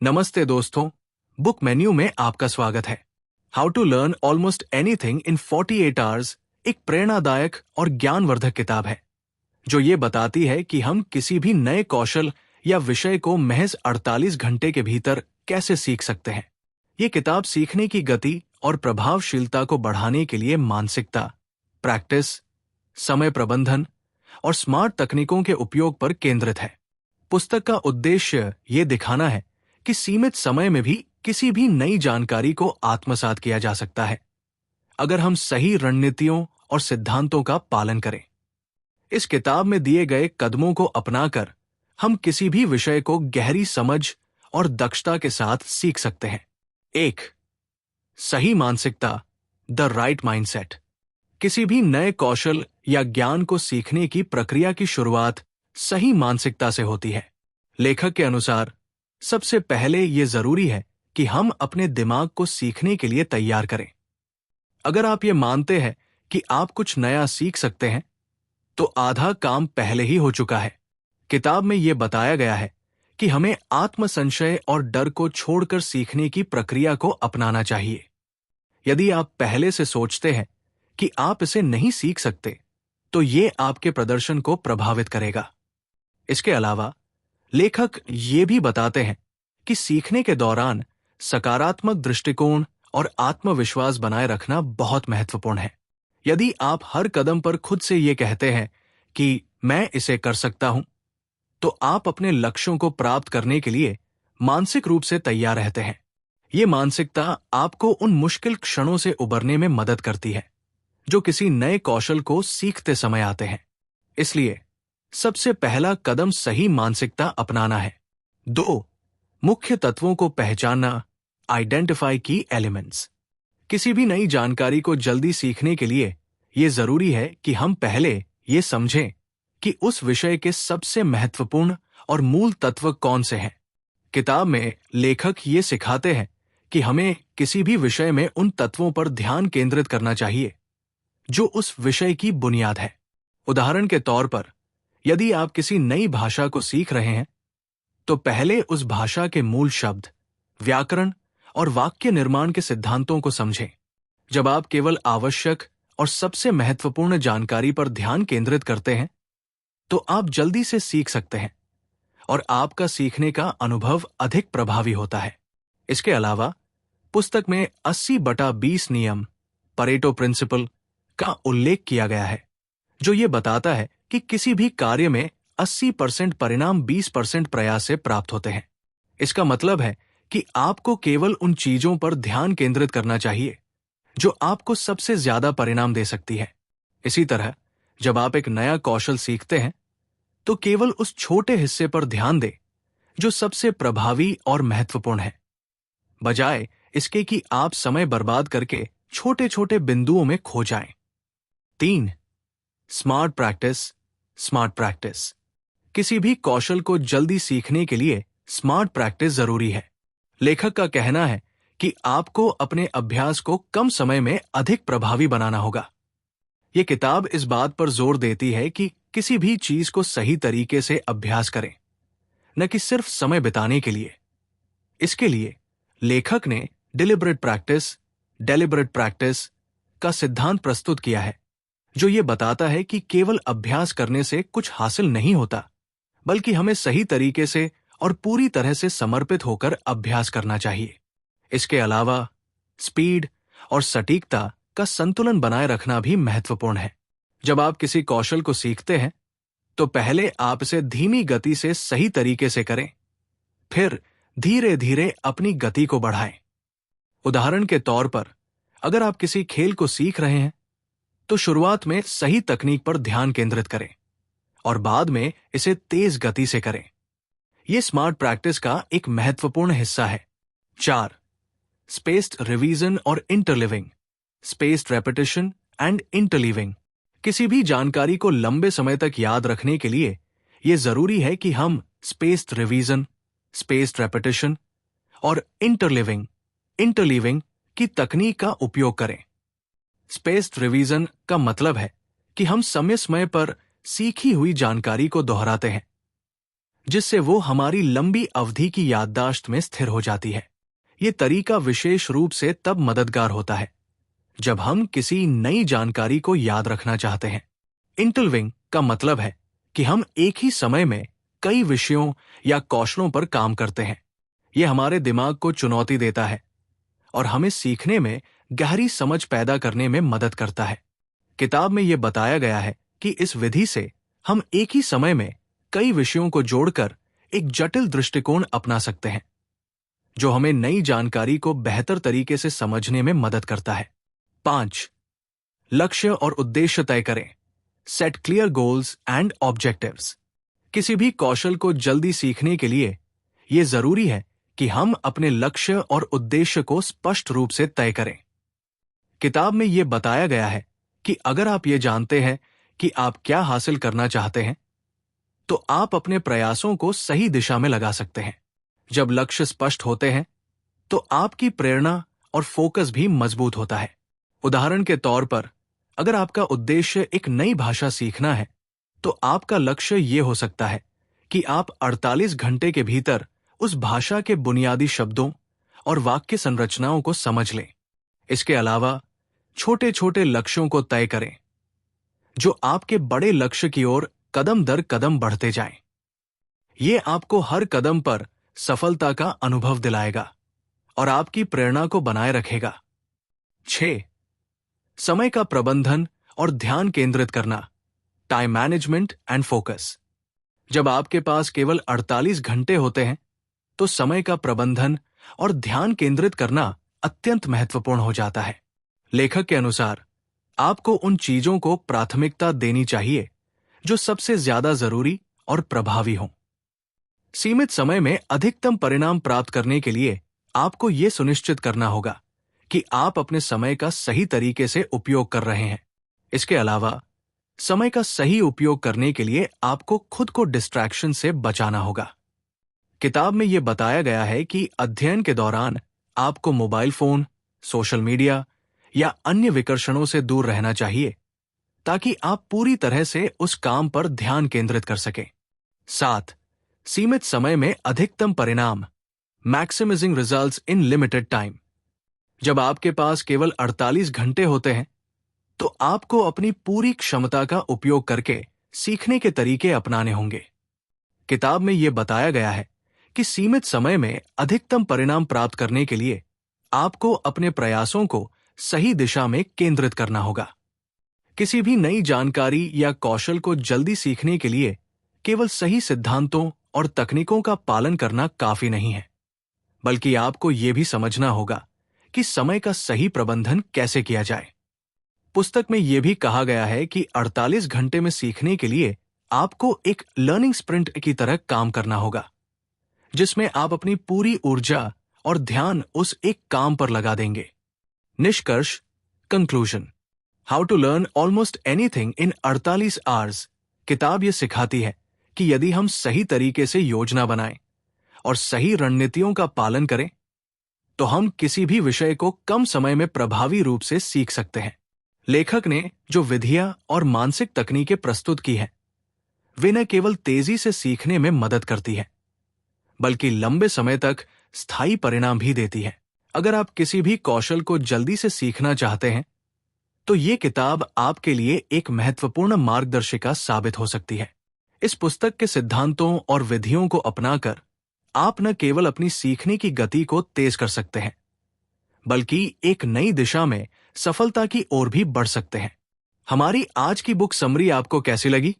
नमस्ते दोस्तों, book menu में आपका स्वागत है। How to learn almost anything in 48 hours एक प्रेरणादायक और ज्ञानवर्धक किताब है जो ये बताती है कि हम किसी भी नए कौशल या विषय को महज 48 घंटे के भीतर कैसे सीख सकते हैं। ये किताब सीखने की गति और प्रभावशीलता को बढ़ाने के लिए मानसिकता, प्रैक्टिस, समय प्रबंधन और स्मार्ट तकनीकों के उपयोग पर केंद्रित है। पुस्तक का उद्देश्य ये दिखाना है कि सीमित समय में भी किसी भी नई जानकारी को आत्मसात किया जा सकता है अगर हम सही रणनीतियों और सिद्धांतों का पालन करें। इस किताब में दिए गए कदमों को अपनाकर हम किसी भी विषय को गहरी समझ और दक्षता के साथ सीख सकते हैं। 1. सही मानसिकता, द राइट माइंडसेट। किसी भी नए कौशल या ज्ञान को सीखने की प्रक्रिया की शुरुआत सही मानसिकता से होती है। लेखक के अनुसार सबसे पहले ये जरूरी है कि हम अपने दिमाग को सीखने के लिए तैयार करें। अगर आप ये मानते हैं कि आप कुछ नया सीख सकते हैं, तो आधा काम पहले ही हो चुका है। किताब में ये बताया गया है कि हमें आत्मसंशय और डर को छोड़कर सीखने की प्रक्रिया को अपनाना चाहिए। यदि आप पहले से सोचते हैं कि आप इसे नहीं सीख सकते, तो ये आपके प्रदर्शन को प्रभावित करेगा। इसके अलावा लेखक ये भी बताते हैं कि सीखने के दौरान सकारात्मक दृष्टिकोण और आत्मविश्वास बनाए रखना बहुत महत्वपूर्ण है। यदि आप हर कदम पर खुद से ये कहते हैं कि मैं इसे कर सकता हूं, तो आप अपने लक्ष्यों को प्राप्त करने के लिए मानसिक रूप से तैयार रहते हैं। ये मानसिकता आपको उन मुश्किल क्षणों से उबरने में मदद करती है जो किसी नए कौशल को सीखते समय आते हैं। इसलिए सबसे पहला कदम सही मानसिकता अपनाना है। 2. मुख्य तत्वों को पहचानना, आइडेंटिफाई की एलिमेंट्स। किसी भी नई जानकारी को जल्दी सीखने के लिए यह जरूरी है कि हम पहले ये समझें कि उस विषय के सबसे महत्वपूर्ण और मूल तत्व कौन से हैं। किताब में लेखक ये सिखाते हैं कि हमें किसी भी विषय में उन तत्वों पर ध्यान केंद्रित करना चाहिए जो उस विषय की बुनियाद है। उदाहरण के तौर पर, यदि आप किसी नई भाषा को सीख रहे हैं, तो पहले उस भाषा के मूल शब्द, व्याकरण और वाक्य निर्माण के सिद्धांतों को समझें। जब आप केवल आवश्यक और सबसे महत्वपूर्ण जानकारी पर ध्यान केंद्रित करते हैं, तो आप जल्दी से सीख सकते हैं और आपका सीखने का अनुभव अधिक प्रभावी होता है। इसके अलावा पुस्तक में 80/20 नियम, परेटो प्रिंसिपल का उल्लेख किया गया है, जो ये बताता है कि किसी भी कार्य में 80% परिणाम 20% प्रयास से प्राप्त होते हैं। इसका मतलब है कि आपको केवल उन चीजों पर ध्यान केंद्रित करना चाहिए जो आपको सबसे ज्यादा परिणाम दे सकती है। इसी तरह जब आप एक नया कौशल सीखते हैं, तो केवल उस छोटे हिस्से पर ध्यान दें जो सबसे प्रभावी और महत्वपूर्ण है, बजाय इसके कि आप समय बर्बाद करके छोटे छोटे बिंदुओं में खो जाएं। 3. Smart practice, smart practice. किसी भी कौशल को जल्दी सीखने के लिए स्मार्ट प्रैक्टिस जरूरी है। लेखक का कहना है कि आपको अपने अभ्यास को कम समय में अधिक प्रभावी बनाना होगा। यह किताब इस बात पर जोर देती है कि किसी भी चीज को सही तरीके से अभ्यास करें, न कि सिर्फ समय बिताने के लिए। इसके लिए लेखक ने डेलिबरेट प्रैक्टिस का सिद्धांत प्रस्तुत किया है, जो ये बताता है कि केवल अभ्यास करने से कुछ हासिल नहीं होता, बल्कि हमें सही तरीके से और पूरी तरह से समर्पित होकर अभ्यास करना चाहिए। इसके अलावा स्पीड और सटीकता का संतुलन बनाए रखना भी महत्वपूर्ण है। जब आप किसी कौशल को सीखते हैं, तो पहले आप इसे धीमी गति से सही तरीके से करें, फिर धीरे धीरे अपनी गति को बढ़ाएं। उदाहरण के तौर पर, अगर आप किसी खेल को सीख रहे हैं, तो शुरुआत में सही तकनीक पर ध्यान केंद्रित करें और बाद में इसे तेज गति से करें। यह स्मार्ट प्रैक्टिस का एक महत्वपूर्ण हिस्सा है। 4. स्पेस्ड रिवीजन और इंटरलिविंग, स्पेस्ड रेपिटेशन एंड इंटरलीविंग। किसी भी जानकारी को लंबे समय तक याद रखने के लिए यह जरूरी है कि हम स्पेस्ड रिवीजन, स्पेस्ड रेपिटेशन और इंटरलीविंग की तकनीक का उपयोग करें। स्पेस्ड रिवीजन का मतलब है कि हम समय समय पर सीखी हुई जानकारी को दोहराते हैं, जिससे वो हमारी लंबी अवधि की याददाश्त में स्थिर हो जाती है। ये तरीका विशेष रूप से तब मददगार होता है जब हम किसी नई जानकारी को याद रखना चाहते हैं। इंटरलिंकिंग का मतलब है कि हम एक ही समय में कई विषयों या कौशलों पर काम करते हैं। यह हमारे दिमाग को चुनौती देता है और हमें सीखने में गहरी समझ पैदा करने में मदद करता है। किताब में यह बताया गया है कि इस विधि से हम एक ही समय में कई विषयों को जोड़कर एक जटिल दृष्टिकोण अपना सकते हैं, जो हमें नई जानकारी को बेहतर तरीके से समझने में मदद करता है। 5. लक्ष्य और उद्देश्य तय करें। Set clear goals and objectives. किसी भी कौशल को जल्दी सीखने के लिए यह जरूरी है कि हम अपने लक्ष्य और उद्देश्य को स्पष्ट रूप से तय करें। किताब में यह बताया गया है कि अगर आप ये जानते हैं कि आप क्या हासिल करना चाहते हैं, तो आप अपने प्रयासों को सही दिशा में लगा सकते हैं। जब लक्ष्य स्पष्ट होते हैं, तो आपकी प्रेरणा और फोकस भी मजबूत होता है। उदाहरण के तौर पर, अगर आपका उद्देश्य एक नई भाषा सीखना है, तो आपका लक्ष्य ये हो सकता है कि आप 48 घंटे के भीतर उस भाषा के बुनियादी शब्दों और वाक्य संरचनाओं को समझ लें। इसके अलावा छोटे छोटे लक्ष्यों को तय करें, जो आपके बड़े लक्ष्य की ओर कदम दर कदम बढ़ते जाएं। ये आपको हर कदम पर सफलता का अनुभव दिलाएगा और आपकी प्रेरणा को बनाए रखेगा। 6. समय का प्रबंधन और ध्यान केंद्रित करना। Time management and focus. जब आपके पास केवल 48 घंटे होते हैं, तो समय का प्रबंधन और ध्यान केंद्रित करना अत्यंत महत्वपूर्ण हो जाता है। लेखक के अनुसार आपको उन चीजों को प्राथमिकता देनी चाहिए जो सबसे ज्यादा जरूरी और प्रभावी हों। सीमित समय में अधिकतम परिणाम प्राप्त करने के लिए आपको यह सुनिश्चित करना होगा कि आप अपने समय का सही तरीके से उपयोग कर रहे हैं। इसके अलावा समय का सही उपयोग करने के लिए आपको खुद को डिस्ट्रैक्शन से बचाना होगा। किताब में यह बताया गया है कि अध्ययन के दौरान आपको मोबाइल फोन, सोशल मीडिया या अन्य विकर्षणों से दूर रहना चाहिए, ताकि आप पूरी तरह से उस काम पर ध्यान केंद्रित कर सकें। 7. सीमित समय में अधिकतम परिणाम। Maximising results in limited time. जब आपके पास केवल 48 घंटे होते हैं, तो आपको अपनी पूरी क्षमता का उपयोग करके सीखने के तरीके अपनाने होंगे। किताब में यह बताया गया है कि सीमित समय में अधिकतम परिणाम प्राप्त करने के लिए आपको अपने प्रयासों को सही दिशा में केंद्रित करना होगा। किसी भी नई जानकारी या कौशल को जल्दी सीखने के लिए केवल सही सिद्धांतों और तकनीकों का पालन करना काफी नहीं है, बल्कि आपको यह भी समझना होगा कि समय का सही प्रबंधन कैसे किया जाए। पुस्तक में यह भी कहा गया है कि 48 घंटे में सीखने के लिए आपको एक लर्निंग स्प्रिंट की तरह काम करना होगा, जिसमें आप अपनी पूरी ऊर्जा और ध्यान उस एक काम पर लगा देंगे। निष्कर्ष, conclusion. How to learn almost anything in 48 hours. किताब यह सिखाती है कि यदि हम सही तरीके से योजना बनाएं और सही रणनीतियों का पालन करें, तो हम किसी भी विषय को कम समय में प्रभावी रूप से सीख सकते हैं। लेखक ने जो विधियां और मानसिक तकनीकें प्रस्तुत की हैं, वे न केवल तेजी से सीखने में मदद करती है, बल्कि लंबे समय तक स्थायी परिणाम भी देती है। अगर आप किसी भी कौशल को जल्दी से सीखना चाहते हैं, तो ये किताब आपके लिए एक महत्वपूर्ण मार्गदर्शिका साबित हो सकती है। इस पुस्तक के सिद्धांतों और विधियों को अपनाकर आप न केवल अपनी सीखने की गति को तेज कर सकते हैं, बल्कि एक नई दिशा में सफलता की ओर भी बढ़ सकते हैं। हमारी आज की बुक समरी आपको कैसी लगी?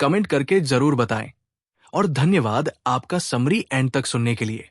कमेंट करके जरूर बताएं और धन्यवाद आपका समरी एंड तक सुनने के लिए।